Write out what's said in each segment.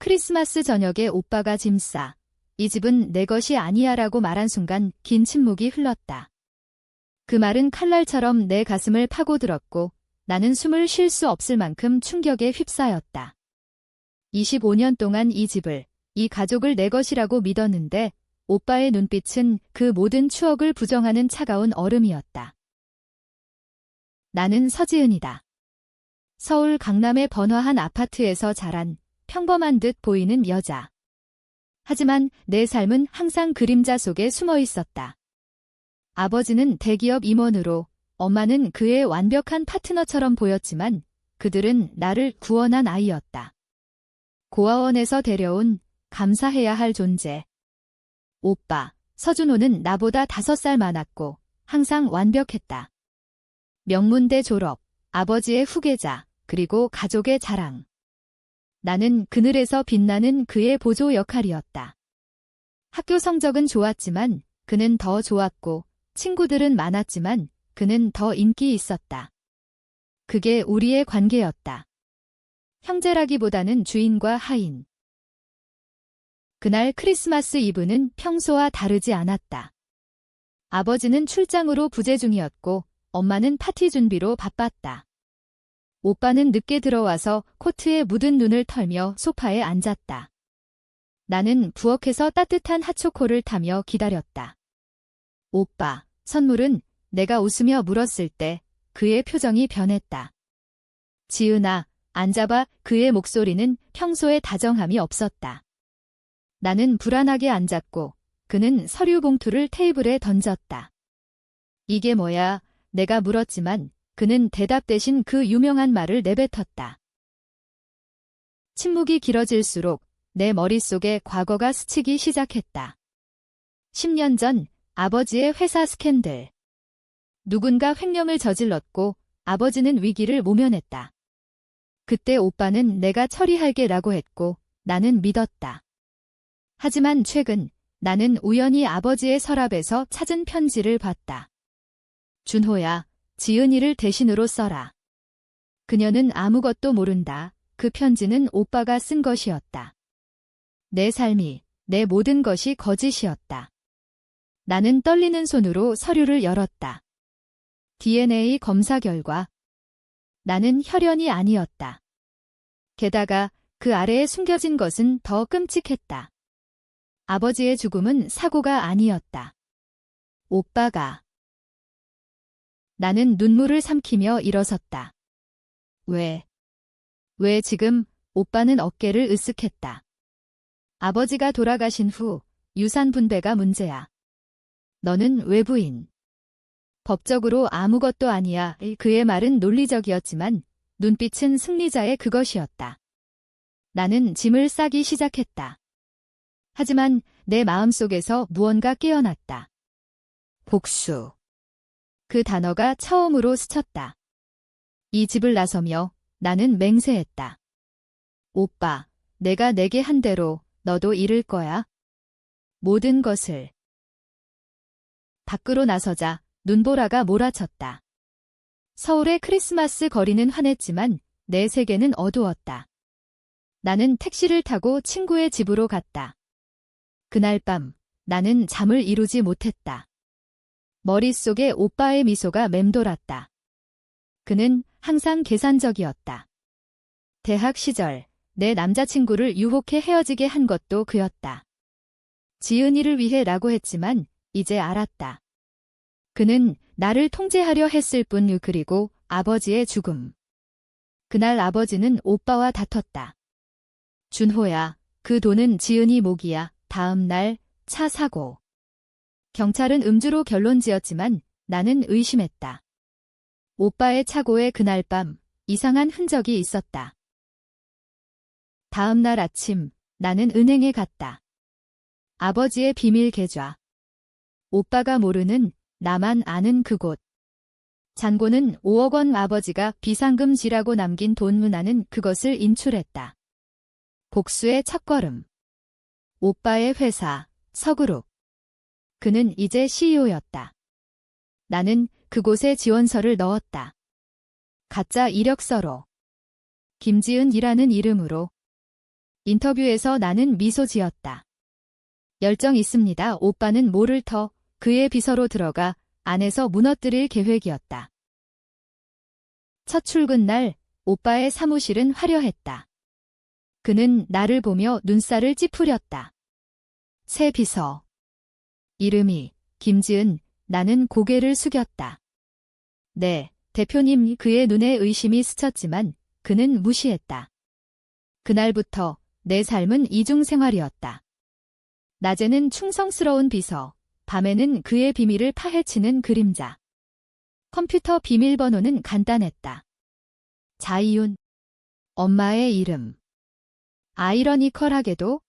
크리스마스 저녁에 오빠가 짐 싸. 이 집은 내 것이 아니야 라고 말한 순간 긴 침묵이 흘렀다. 그 말은 칼날처럼 내 가슴을 파고들었고 나는 숨을 쉴 수 없을 만큼 충격에 휩싸였다. 25년 동안 이 집을, 이 가족을 내 것이라고 믿었는데 오빠의 눈빛은 그 모든 추억을 부정하는 차가운 얼음이었다. 나는 서지은이다. 서울 강남의 번화한 아파트에서 자란 평범한 듯 보이는 여자. 하지만 내 삶은 항상 그림자 속에 숨어 있었다. 아버지는 대기업 임원으로, 엄마는 그의 완벽한 파트너처럼 보였지만 그들은 나를 구원한 아이였다. 고아원에서 데려온 감사해야 할 존재. 오빠, 서준호는 나보다 5살 많았고 항상 완벽했다. 명문대 졸업, 아버지의 후계자, 그리고 가족의 자랑. 나는 그늘에서 빛나는 그의 보조 역할이었다. 학교 성적은 좋았지만 그는 더 좋았고 친구들은 많았지만 그는 더 인기 있었다. 그게 우리의 관계였다. 형제라기보다는 주인과 하인. 그날 크리스마스 이브는 평소와 다르지 않았다. 아버지는 출장으로 부재 중이었고 엄마는 파티 준비로 바빴다. 오빠는 늦게 들어와서 코트에 묻은 눈을 털며 소파에 앉았다. 나는 부엌에서 따뜻한 핫초코를 타며 기다렸다. 오빠, 선물은? 내가 웃으며 물었을 때 그의 표정이 변했다. 지은아, 앉아봐. 그의 목소리는 평소에 다정함이 없었다. 나는 불안하게 앉았고 그는 서류 봉투를 테이블에 던졌다. 이게 뭐야? 내가 물었지만 그는 대답 대신 그 유명한 말을 내뱉었다. 침묵이 길어질수록 내 머릿속에 과거가 스치기 시작했다. 10년 전 아버지의 회사 스캔들. 누군가 횡령을 저질렀고 아버지는 위기를 모면했다. 그때 오빠는 내가 처리할게 라고 했고 나는 믿었다. 하지만 최근 나는 우연히 아버지의 서랍에서 찾은 편지를 봤다. 준호야, 지은이를 대신으로 써라. 그녀는 아무것도 모른다. 그 편지는 오빠가 쓴 것이었다. 내 삶이, 내 모든 것이 거짓이었다. 나는 떨리는 손으로 서류를 열었다. DNA 검사 결과. 나는 혈연이 아니었다. 게다가 그 아래에 숨겨진 것은 더 끔찍했다. 아버지의 죽음은 사고가 아니었다. 오빠가. 나는 눈물을 삼키며 일어섰다. 왜 지금? 오빠는 어깨를 으쓱했다. 아버지가 돌아가신 후 유산 분배가 문제야. 너는 외부인. 법적으로 아무것도 아니야. 그의 말은 논리적이었지만 눈빛은 승리자의 그것이었다. 나는 짐을 싸기 시작했다. 하지만 내 마음속에서 무언가 깨어났다. 복수. 그 단어가 처음으로 스쳤다. 이 집을 나서며 나는 맹세했다. 오빠, 내가 내게 한 대로 너도 잃을 거야. 모든 것을. 밖으로 나서자 눈보라가 몰아쳤다. 서울의 크리스마스 거리는 환했지만 내 세계는 어두웠다. 나는 택시를 타고 친구의 집으로 갔다. 그날 밤 나는 잠을 이루지 못했다. 머릿속에 오빠의 미소가 맴돌았다. 그는 항상 계산적이었다. 대학 시절 내 남자친구를 유혹해 헤어지게 한 것도 그였다. 지은이를 위해 라고 했지만 이제 알았다. 그는 나를 통제하려 했을 뿐. 그리고 아버지의 죽음. 그날 아버지는 오빠와 다퉜다. 준호야, 그 돈은 지은이 목이야. 다음 날 차 사고. 경찰은 음주로 결론 지었지만 나는 의심했다. 오빠의 차고에 그날 밤 이상한 흔적이 있었다. 다음 날 아침 나는 은행에 갔다. 아버지의 비밀 계좌. 오빠가 모르는, 나만 아는 그곳. 잔고는 5억 원. 아버지가 비상금 지라고 남긴 돈. 나는 그것을 인출했다. 복수의 첫걸음. 오빠의 회사, 서그룹. 그는 이제 CEO였다. 나는 그곳에 지원서를 넣었다. 가짜 이력서로. 김지은이라는 이름으로. 인터뷰에서 나는 미소 지었다. 열정 있습니다. 오빠는 모를 터 그의 비서로 들어가 안에서 무너뜨릴 계획이었다. 첫 출근 날 오빠의 사무실은 화려했다. 그는 나를 보며 눈살을 찌푸렸다. 새 비서. 이름이 김지은. 나는 고개를 숙였다. 네, 대표님. 그의 눈에 의심이 스쳤지만 그는 무시했다. 그날부터 내 삶은 이중생활이었다. 낮에는 충성스러운 비서, 밤에는 그의 비밀을 파헤치는 그림자. 컴퓨터 비밀번호는 간단했다. 자이윤. 엄마의 이름. 아이러니컬하게도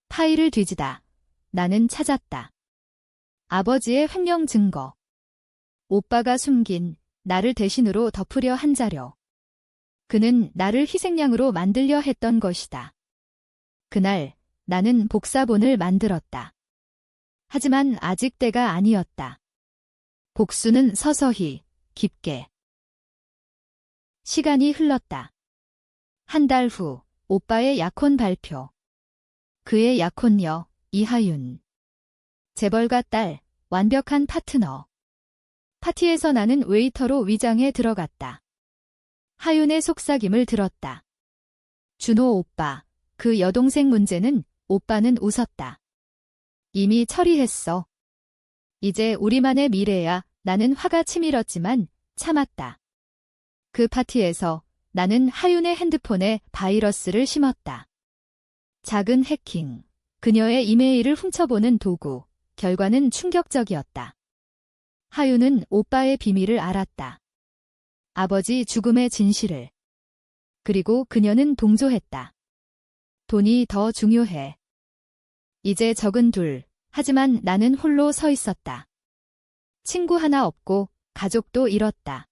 파일을 뒤지다. 나는 찾았다. 아버지의 횡령 증거. 오빠가 숨긴 나를 대신으로 덮으려 한 자료. 그는 나를 희생양으로 만들려 했던 것이다. 그날 나는 복사본을 만들었다. 하지만 아직 때가 아니었다. 복수는 서서히, 깊게. 시간이 흘렀다. 한 달 후, 오빠의 약혼 발표. 그의 약혼녀, 이하윤. 재벌가 딸, 완벽한 파트너. 파티에서 나는 웨이터로 위장해 들어갔다. 하윤의 속삭임을 들었다. 준호 오빠, 그 여동생 문제는 오빠는 웃었다. 이미 처리했어. 이제 우리만의 미래야. 나는 화가 치밀었지만 참았다. 그 파티에서 나는 하윤의 핸드폰에 바이러스를 심었다. 작은 해킹. 그녀의 이메일을 훔쳐보는 도구. 결과는 충격적이었다. 하윤은 오빠의 비밀을 알았다. 아버지 죽음의 진실을. 그리고 그녀는 동조했다. 돈이 더 중요해. 이제 적은 둘. 하지만 나는 홀로 서 있었다. 친구 하나 없고 가족도 잃었다.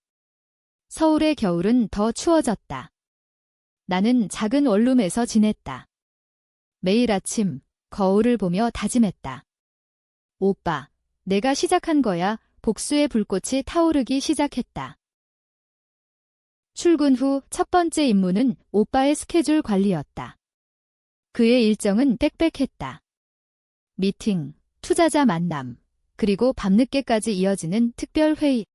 서울의 겨울은 더 추워졌다. 나는 작은 원룸에서 지냈다. 매일 아침 거울을 보며 다짐했다. 오빠, 내가 시작한 거야. 복수의 불꽃이 타오르기 시작했다. 출근 후 첫 번째 임무는 오빠의 스케줄 관리였다. 그의 일정은 빽빽했다. 미팅, 투자자 만남, 그리고 밤늦게까지 이어지는 특별 회의.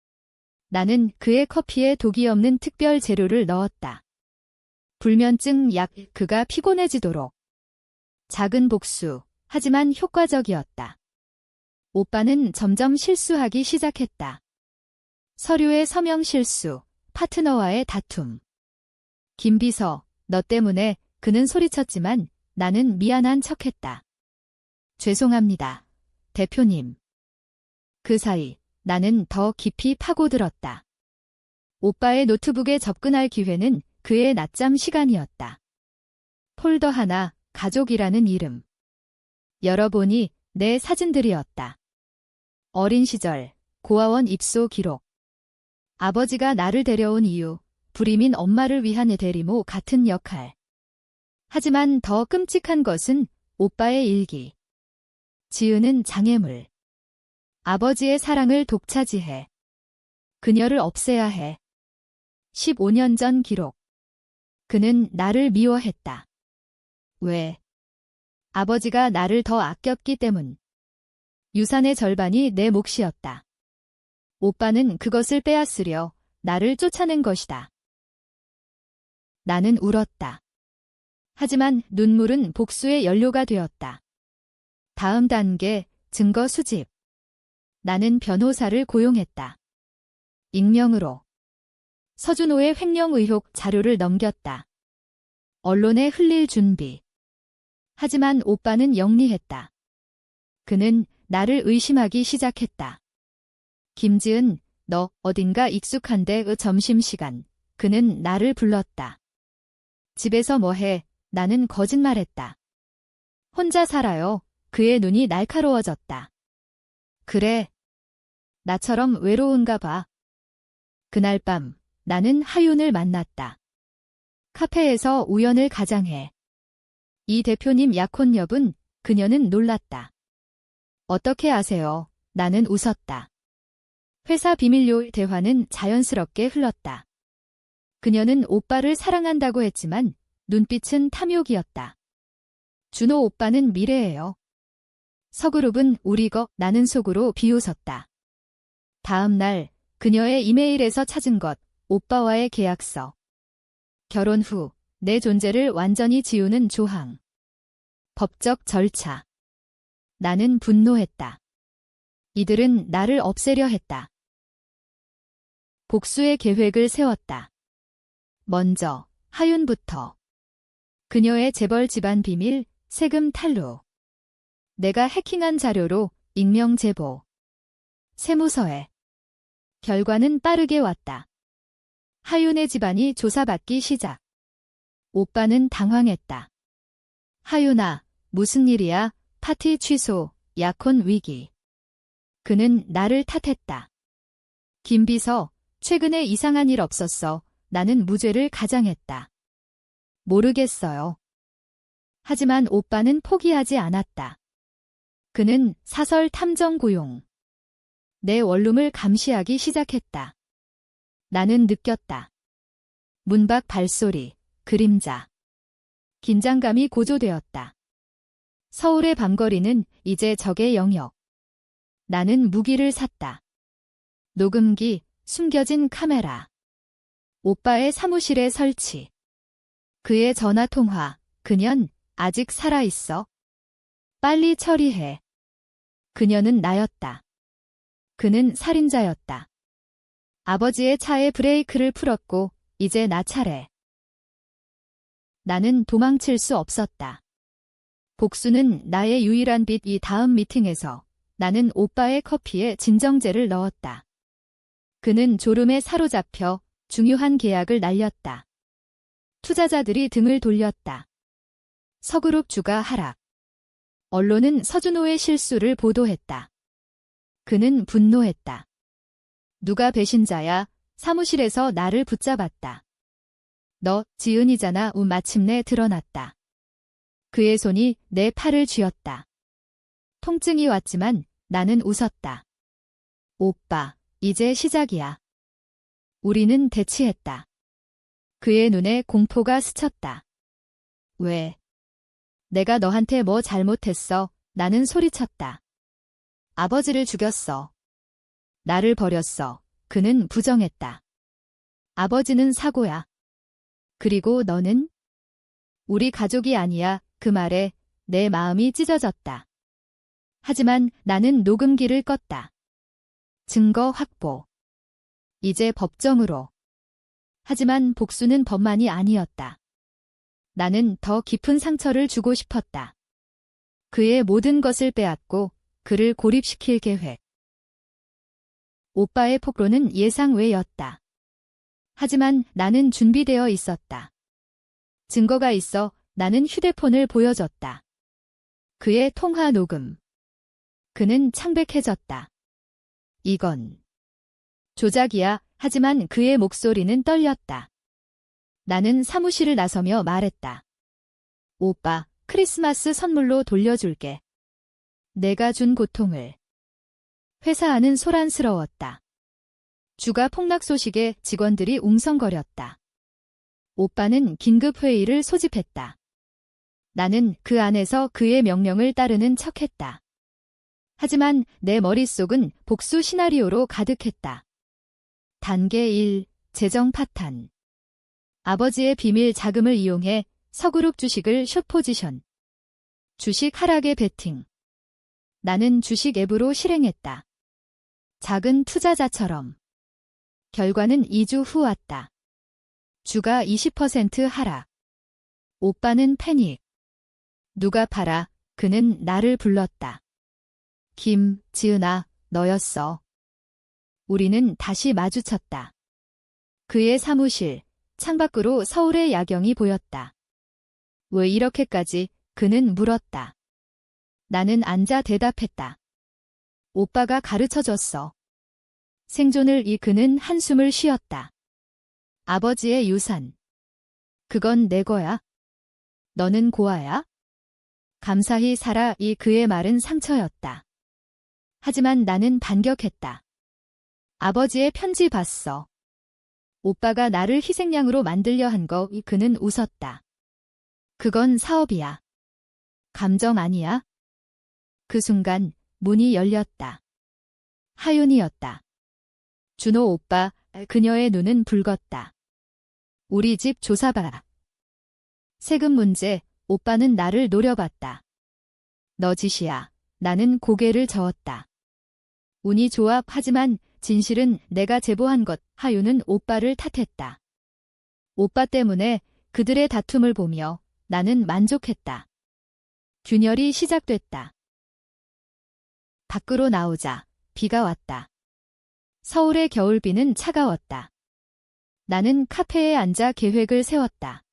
나는 그의 커피에 독이 없는 특별 재료를 넣었다. 불면증 약. 그가 피곤해지도록. 작은 복수, 하지만 효과적이었다. 오빠는 점점 실수하기 시작했다. 서류의 서명 실수, 파트너와의 다툼. 김비서, 너 때문에. 그는 소리쳤지만 나는 미안한 척했다. 죄송합니다. 대표님. 그 사이 나는 더 깊이 파고들었다. 오빠의 노트북에 접근할 기회는 그의 낮잠 시간이었다. 폴더 하나, 가족이라는 이름. 열어보니 내 사진들이었다. 어린 시절, 고아원 입소 기록. 아버지가 나를 데려온 이유, 불임인 엄마를 위한 대리모 같은 역할. 하지만 더 끔찍한 것은 오빠의 일기. 지은은 장애물. 아버지의 사랑을 독차지해. 그녀를 없애야 해. 15년 전 기록. 그는 나를 미워했다. 왜? 아버지가 나를 더 아꼈기 때문. 유산의 절반이 내 몫이었다. 오빠는 그것을 빼앗으려 나를 쫓아낸 것이다. 나는 울었다. 하지만 눈물은 복수의 연료가 되었다. 다음 단계, 증거 수집. 나는 변호사를 고용했다. 익명으로. 서준호의 횡령 의혹 자료를 넘겼다. 언론에 흘릴 준비. 하지만 오빠는 영리했다. 그는 나를 의심하기 시작했다. 김지은, 너 어딘가 익숙한데. 점심시간. 그는 나를 불렀다. 집에서 뭐해? 나는 거짓말했다. 혼자 살아요. 그의 눈이 날카로워졌다. 그래. 나처럼 외로운가 봐. 그날 밤 나는 하윤을 만났다. 카페에서 우연을 가장해. 이 대표님 약혼 여분. 그녀는 놀랐다. 어떻게 아세요? 나는 웃었다. 회사 비밀요. 대화는 자연스럽게 흘렀다. 그녀는 오빠를 사랑한다고 했지만 눈빛은 탐욕이었다. 준호 오빠는 미래예요. 서그룹은 우리 거 나는 속으로 비웃었다. 다음 날 그녀의 이메일에서 찾은 것, 오빠와의 계약서. 결혼 후 내 존재를 완전히 지우는 조항. 법적 절차. 나는 분노했다. 이들은 나를 없애려 했다. 복수의 계획을 세웠다. 먼저 하윤부터. 그녀의 재벌 집안 비밀, 세금 탈루. 내가 해킹한 자료로 익명 제보. 세무서에. 결과는 빠르게 왔다. 하윤의 집안이 조사받기 시작. 오빠는 당황했다. 하윤아, 무슨 일이야? 파티 취소, 약혼 위기. 그는 나를 탓했다. 김비서, 최근에 이상한 일 없었어. 나는 무죄를 가장했다. 모르겠어요. 하지만 오빠는 포기하지 않았다. 그는 사설 탐정 고용. 내 원룸을 감시하기 시작했다. 나는 느꼈다. 문 밖 발소리, 그림자. 긴장감이 고조되었다. 서울의 밤거리는 이제 적의 영역. 나는 무기를 샀다. 녹음기, 숨겨진 카메라. 오빠의 사무실에 설치. 그의 전화통화, 그년 아직 살아있어. 빨리 처리해. 그녀는 나였다. 그는 살인자였다. 아버지의 차에 브레이크를 풀었고 이제 나 차례. 나는 도망칠 수 없었다. 복수는 나의 유일한 빛. 이 다음 미팅에서 나는 오빠의 커피에 진정제를 넣었다. 그는 졸음에 사로잡혀 중요한 계약을 날렸다. 투자자들이 등을 돌렸다. 서그룹 주가 하락. 언론은 서준호의 실수를 보도했다. 그는 분노했다. 누가 배신자야? 사무실에서 나를 붙잡았다. 너, 지은이잖아. 마침내 드러났다. 그의 손이 내 팔을 쥐었다. 통증이 왔지만 나는 웃었다. 오빠, 이제 시작이야. 우리는 대치했다. 그의 눈에 공포가 스쳤다. 왜? 내가 너한테 뭐 잘못했어? 나는 소리쳤다. 아버지를 죽였어. 나를 버렸어. 그는 부정했다. 아버지는 사고야. 그리고 너는? 우리 가족이 아니야. 그 말에 내 마음이 찢어졌다. 하지만 나는 녹음기를 껐다. 증거 확보. 이제 법정으로. 하지만 복수는 법만이 아니었다. 나는 더 깊은 상처를 주고 싶었다. 그의 모든 것을 빼앗고 그를 고립시킬 계획. 오빠의 폭로는 예상 외였다. 하지만 나는 준비되어 있었다. 증거가 있어. 나는 휴대폰을 보여줬다. 그의 통화 녹음. 그는 창백해졌다. 이건 조작이야. 하지만 그의 목소리는 떨렸다. 나는 사무실을 나서며 말했다. 오빠, 크리스마스 선물로 돌려줄게. 내가 준 고통을. 회사 안은 소란스러웠다. 주가 폭락 소식에 직원들이 웅성거렸다. 오빠는 긴급 회의를 소집했다. 나는 그 안에서 그의 명령을 따르는 척했다. 하지만 내 머릿속은 복수 시나리오로 가득했다. 단계 1. 재정 파탄. 아버지의 비밀 자금을 이용해 서그룹 주식을 숏포지션. 주식 하락에 베팅. 나는 주식 앱으로 실행했다. 작은 투자자처럼. 결과는 2주 후 왔다. 주가 20% 하락. 오빠는 패닉. 누가 팔아? 그는 나를 불렀다. 지은아, 너였어. 우리는 다시 마주쳤다. 그의 사무실, 창밖으로 서울의 야경이 보였다. 왜 이렇게까지? 그는 물었다. 나는 앉아 대답했다. 오빠가 가르쳐줬어. 생존을. 그는 한숨을 쉬었다. 아버지의 유산. 그건 내 거야. 너는 고아야? 감사히 살아. 그의 말은 상처였다. 하지만 나는 반격했다. 아버지의 편지 봤어. 오빠가 나를 희생양으로 만들려 한 거. 그는 웃었다. 그건 사업이야. 감정 아니야? 그 순간 문이 열렸다. 하윤이었다. 준호 오빠, 그녀의 눈은 붉었다. 우리 집 조사봐라. 세금 문제, 오빠는 나를 노려봤다. 너 짓이야. 나는 고개를 저었다. 운이 좋아. 하지만 진실은 내가 제보한 것. 하윤은 오빠를 탓했다. 오빠 때문에 그들의 다툼을 보며 나는 만족했다. 균열이 시작됐다. 밖으로 나오자 비가 왔다. 서울의 겨울비는 차가웠다. 나는 카페에 앉아 계획을 세웠다.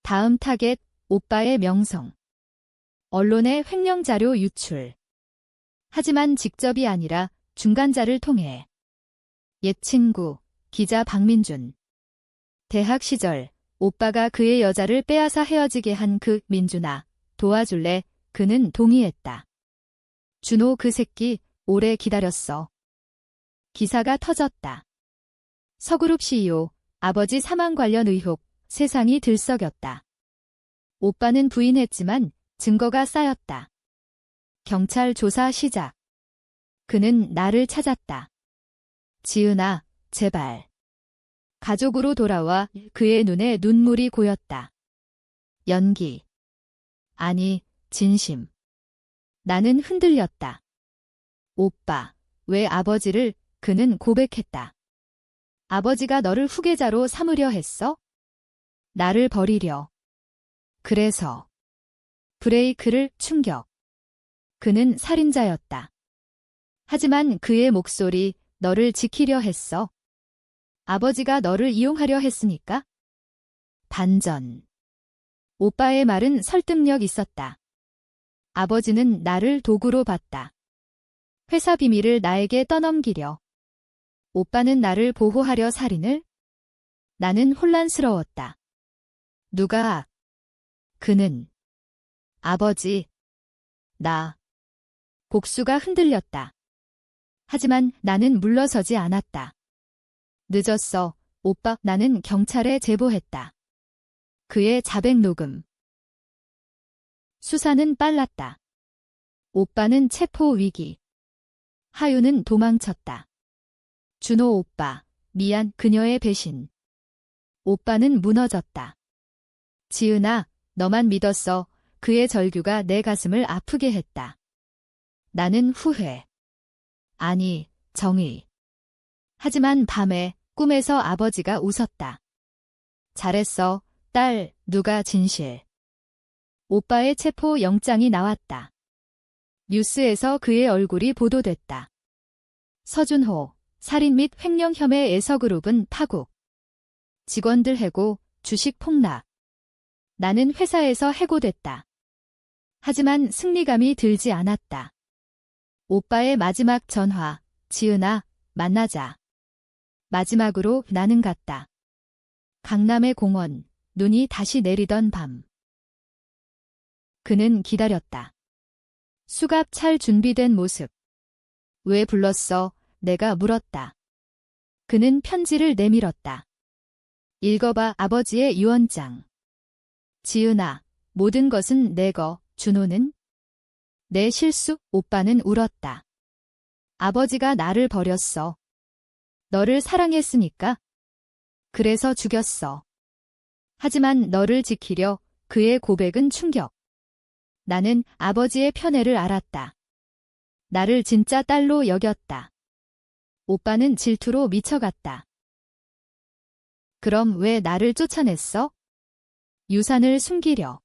다음 타겟, 오빠의 명성. 언론의 횡령 자료 유출. 하지만 직접이 아니라 중간자를 통해. 옛 친구, 기자 박민준. 대학 시절, 오빠가 그의 여자를 빼앗아 헤어지게 한 그 민준아, 도와줄래? 그는 동의했다. 준호 그 새끼, 오래 기다렸어. 기사가 터졌다. 서그룹 CEO, 아버지 사망 관련 의혹, 세상이 들썩였다. 오빠는 부인했지만 증거가 쌓였다. 경찰 조사 시작. 그는 나를 찾았다. 지은아, 제발. 가족으로 돌아와. 그의 눈에 눈물이 고였다. 연기. 아니, 진심. 나는 흔들렸다. 오빠, 왜 아버지를? 그는 고백했다. 아버지가 너를 후계자로 삼으려 했어? 나를 버리려. 그래서. 브레이크를 충격. 그는 살인자였다. 하지만 그의 목소리, 너를 지키려 했어. 아버지가 너를 이용하려 했으니까? 반전. 오빠의 말은 설득력 있었다. 아버지는 나를 도구로 봤다. 회사 비밀을 나에게 떠넘기려. 오빠는 나를 보호하려 살인을? 나는 혼란스러웠다. 누가? 그는. 아버지. 나. 복수가 흔들렸다. 하지만 나는 물러서지 않았다. 늦었어, 오빠. 나는 경찰에 제보했다. 그의 자백 녹음. 수사는 빨랐다. 오빠는 체포 위기. 하윤은 도망쳤다. 준호 오빠, 미안. 그녀의 배신. 오빠는 무너졌다. 지은아, 너만 믿었어. 그의 절규가 내 가슴을 아프게 했다. 나는 후회. 아니, 정의. 하지만 밤에 꿈에서 아버지가 웃었다. 잘했어, 딸. 누가 진실. 오빠의 체포 영장이 나왔다. 뉴스에서 그의 얼굴이 보도됐다. 서준호, 살인 및 횡령 혐의 에서그룹은 파국. 직원들 해고, 주식 폭락. 나는 회사에서 해고됐다. 하지만 승리감이 들지 않았다. 오빠의 마지막 전화, 지은아, 만나자. 마지막으로 나는 갔다. 강남의 공원, 눈이 다시 내리던 밤. 그는 기다렸다. 수갑 찰 준비된 모습. 왜 불렀어? 내가 물었다. 그는 편지를 내밀었다. 읽어봐. 아버지의 유언장. 지은아, 모든 것은 내 거. 준호는? 내 실수. 오빠는 울었다. 아버지가 나를 버렸어. 너를 사랑했으니까. 그래서 죽였어. 하지만 너를 지키려. 그의 고백은 충격. 나는 아버지의 편애를 알았다. 나를 진짜 딸로 여겼다. 오빠는 질투로 미쳐갔다. 그럼 왜 나를 쫓아냈어? 유산을 숨기려.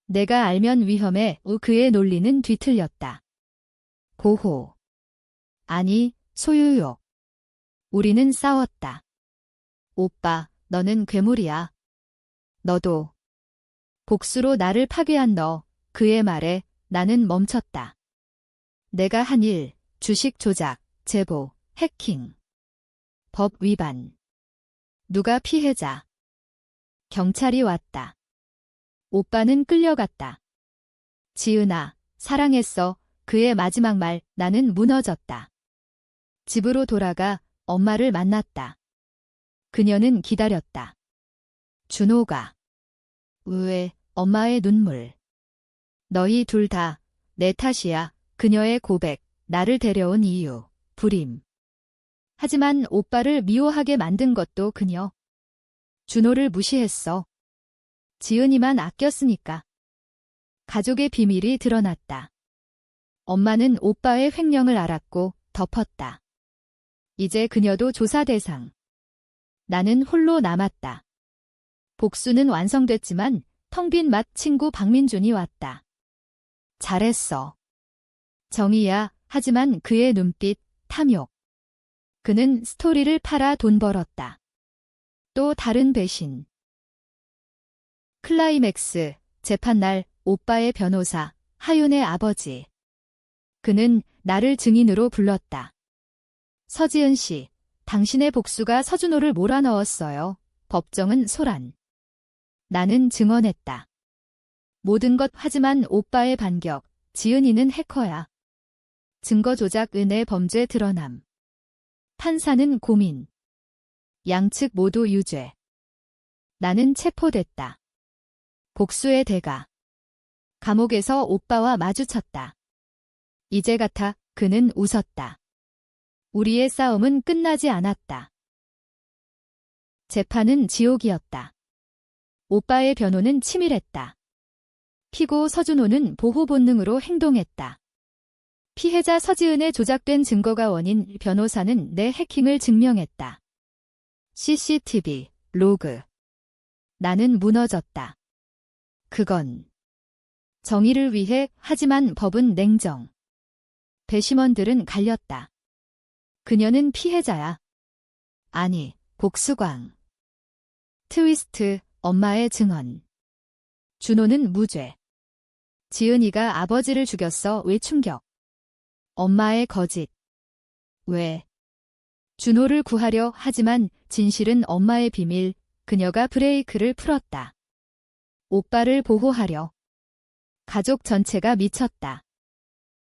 내가 알면 위험해. 그의 논리는 뒤틀렸다. 보호. 아니, 소유욕. 우리는 싸웠다. 오빠, 너는 괴물이야. 너도. 복수로 나를 파괴한 너. 그의 말에 나는 멈췄다. 내가 한 일, 주식 조작, 제보, 해킹. 법 위반. 누가 피해자? 경찰이 왔다. 오빠는 끌려갔다. 지은아, 사랑했어. 그의 마지막 말. 나는 무너졌다. 집으로 돌아가 엄마를 만났다. 그녀는 기다렸다. 준호가. 왜? 엄마의 눈물. 너희 둘 다 내 탓이야. 그녀의 고백, 나를 데려온 이유, 불임. 하지만 오빠를 미워하게 만든 것도 그녀. 준호를 무시했어. 지은이만 아꼈으니까. 가족의 비밀이 드러났다. 엄마는 오빠의 횡령을 알았고 덮었다. 이제 그녀도 조사 대상. 나는 홀로 남았다. 복수는 완성됐지만 텅 빈 맛 친구 박민준이 왔다. 잘했어. 정의야. 하지만 그의 눈빛, 탐욕. 그는 스토리를 팔아 돈 벌었다. 또 다른 배신. 클라이맥스, 재판날, 오빠의 변호사, 하윤의 아버지. 그는 나를 증인으로 불렀다. 서지은 씨, 당신의 복수가 서준호를 몰아넣었어요. 법정은 소란. 나는 증언했다. 모든 것 하지만 오빠의 반격, 지은이는 해커야. 증거 조작 은혜 범죄 드러남. 판사는 고민. 양측 모두 유죄. 나는 체포됐다. 복수의 대가. 감옥에서 오빠와 마주쳤다. 이제 같아 그는 웃었다. 우리의 싸움은 끝나지 않았다. 재판은 지옥이었다. 오빠의 변호는 치밀했다. 피고 서준호는 보호 본능으로 행동했다. 피해자 서지은의 조작된 증거가 원인, 변호사는 내 해킹을 증명했다. CCTV, 로그. 나는 무너졌다. 그건 정의를 위해. 하지만 법은 냉정. 배심원들은 갈렸다. 그녀는 피해자야. 아니, 복수광. 트위스트, 엄마의 증언. 준호는 무죄. 지은이가 아버지를 죽였어. 왜 충격. 엄마의 거짓. 왜? 준호를 구하려. 하지만 진실은 엄마의 비밀. 그녀가 브레이크를 풀었다. 오빠를 보호하려. 가족 전체가 미쳤다.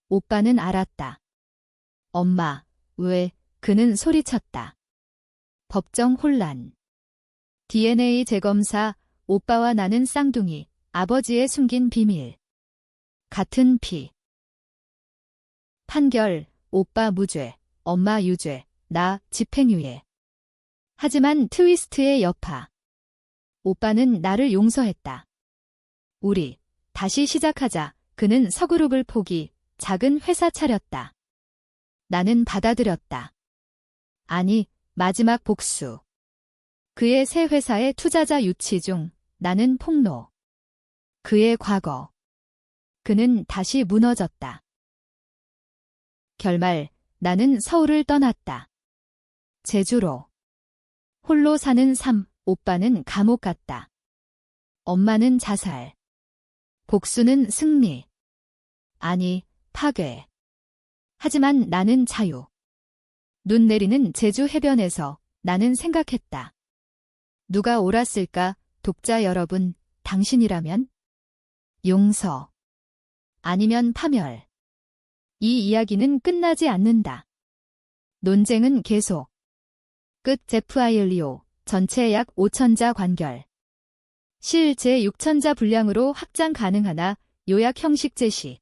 오빠는 알았다. 엄마, 왜? 그는 소리쳤다. 법정 혼란. DNA 재검사. 오빠와 나는 쌍둥이. 아버지의 숨긴 비밀. 같은 피. 판결. 오빠 무죄. 엄마 유죄. 나 집행유예. 하지만 트위스트의 여파. 오빠는 나를 용서했다. 우리 다시 시작하자. 그는 서그룹을 포기. 작은 회사 차렸다. 나는 받아들였다. 아니, 마지막 복수. 그의 새 회사의 투자자 유치 중. 나는 폭로. 그의 과거. 그는 다시 무너졌다. 결말, 나는 서울을 떠났다. 제주로. 홀로 사는 삶. 오빠는 감옥 갔다. 엄마는 자살. 복수는 승리. 아니, 파괴. 하지만 나는 자유. 눈 내리는 제주 해변에서 나는 생각했다. 누가 옳았을까? 독자 여러분, 당신이라면? 용서. 아니면 파멸. 이 이야기는 끝나지 않는다. 논쟁은 계속. 끝. 제프 아일리오. 전체 약 5,000자 관결. 실 제 6,000자 분량으로 확장 가능하나 요약 형식 제시.